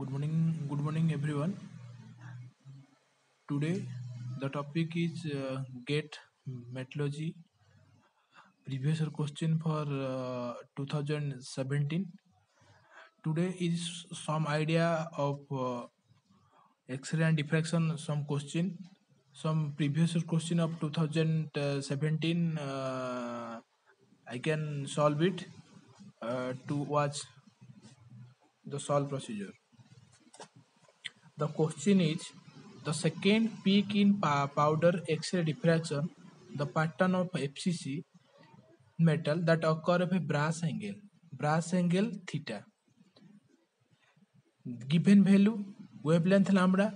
Good morning, everyone. Today, the topic is GATE methodology. Previous year question for 2017. Today is some idea of X-ray and diffraction. Some question, some previous year question of 2017. I can solve it to watch the solve procedure. The question is the second peak in powder X-ray diffraction, the pattern of FCC metal that occur of a brass angle theta. Given value wavelength lambda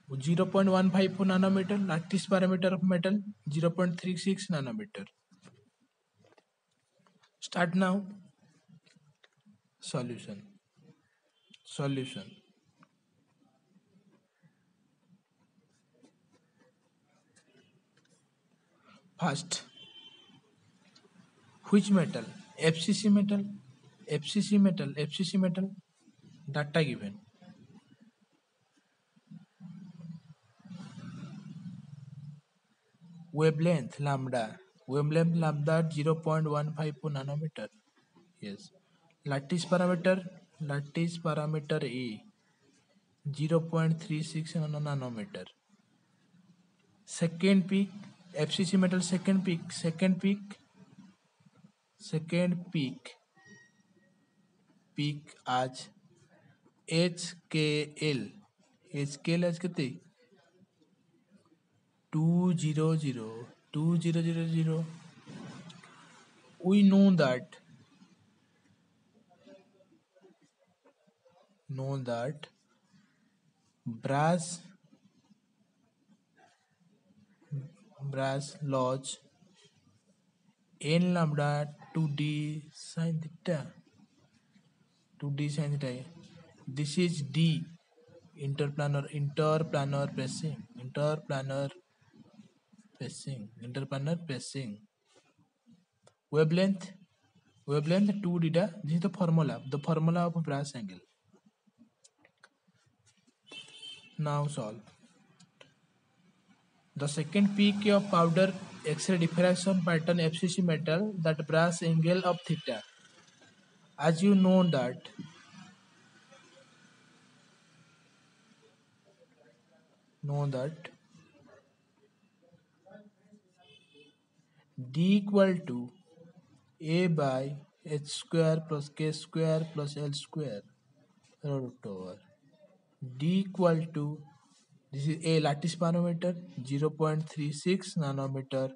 0.154 nanometer, lattice parameter of metal 0.36 nanometer. Start now. Solution. First, which metal? FCC metal. Data given. Wavelength lambda 0.154 nanometer. Yes. Lattice parameter A 0.36 nanometer. Second peak FCC metal second peak आज HKL आज कितने 2000 we know that brass laws n lambda 2d sin theta. This is D interplanar pressing. Wavelength 2 theta. This is the formula of brass angle. Now solve. The second peak of powder X-ray diffraction pattern FCC metal that brass angle of theta. As you know that D equal to A by H square plus K square plus L square root over. D equal to, this is A lattice parameter 0.36 nanometer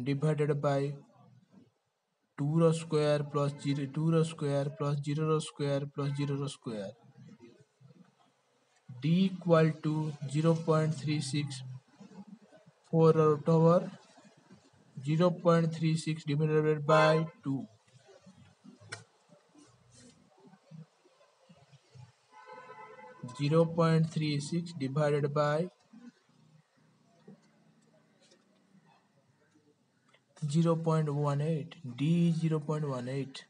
divided by 2 rho square plus 0 rho square plus 0 rho square plus 0 rho square. D equal to 0.36 4 root over 0.36 divided by 2. 0.36 divided by 0.18. D is 0.18.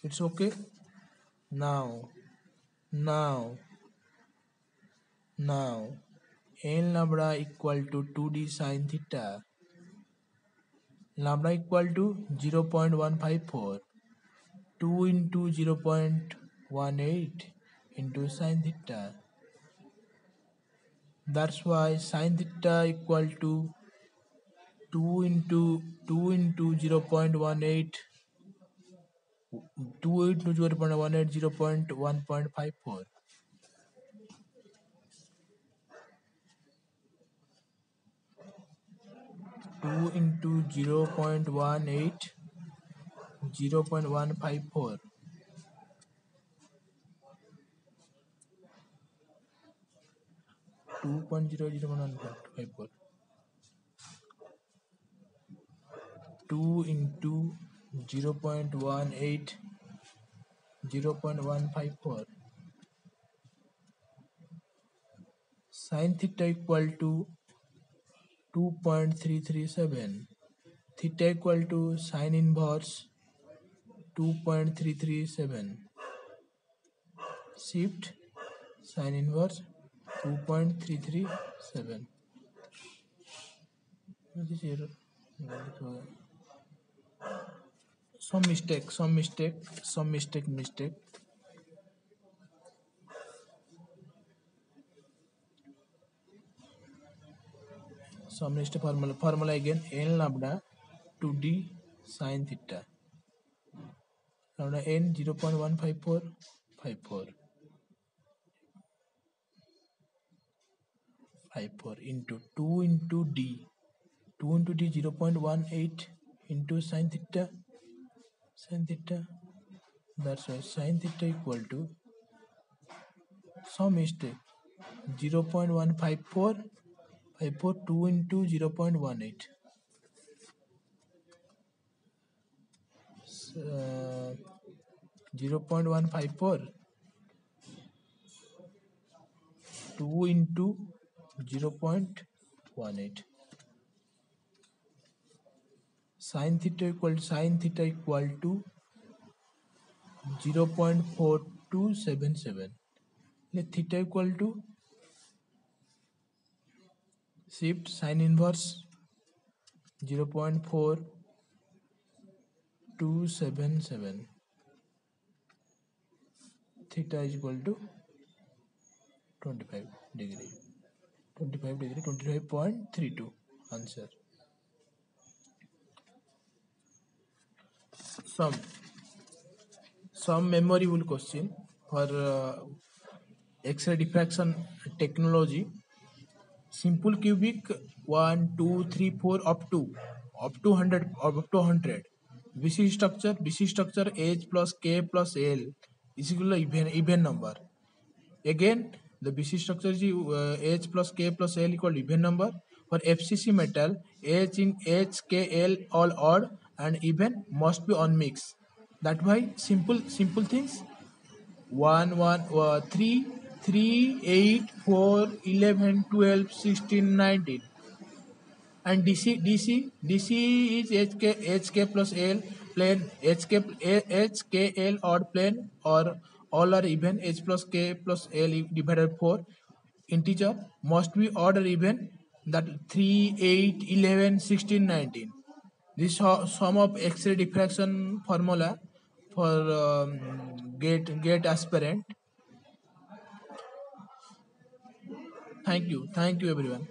It's okay. Now n lambda equal to 2d sin theta. Lambda equal to 0.154. 2 into 0.18 into sin theta. That's why sin theta equal to 2 into 0.18 0.154. 2 into 0.18 0.154. 2.00154. 2 into 0.18 0.154. Sin theta equal to 2.337. Theta equal to sin inverse 2.337. Shift Sin inverse 2.337. What is error? Some mistake. Some mistake formula again. N lambda 2d sin theta. Lambda n 0.154 into 2 into d. 2 into d 0.18 into sin theta. That's why sin theta equal to some mistake 0.154 2 into 0.18. 0.154 2 into 0.18. Sin theta equal to 0.4277. Theta equal to shift sin inverse 0.4277. Theta is equal to 25 degree. 25.32 answer. Some memorable question for X-ray diffraction technology. Simple cubic 1, 2, 3, 4 up to 100. BC structure H plus K plus L is equal to even number. Again, the BC structure is H plus K plus L equal to even number. For FCC metal, H in H, K, L all odd and even must be on mix. That why simple things 3, 8, 4, 11, 12, 16, 19. And DC is HK plus L plane, HKL odd plane, or all are even. H plus K plus L divided 4. Integer must be odd or even, that 3, 8, 11, 16, 19. This sum of X-ray diffraction formula for GATE aspirant. Thank you everyone.